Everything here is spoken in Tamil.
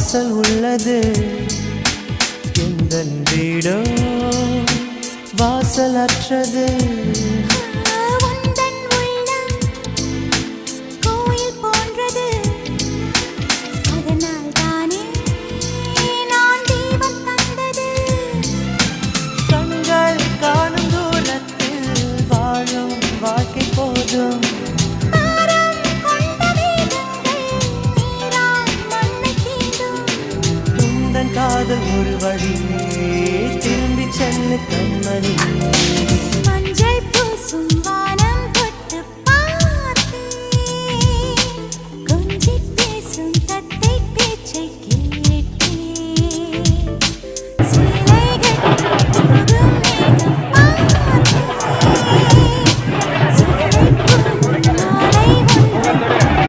வாசல் உள்ளது எந்தன் வீடோ வாசல் அற்றது காதல் ஒரு வழியே திரும்பி செல்ல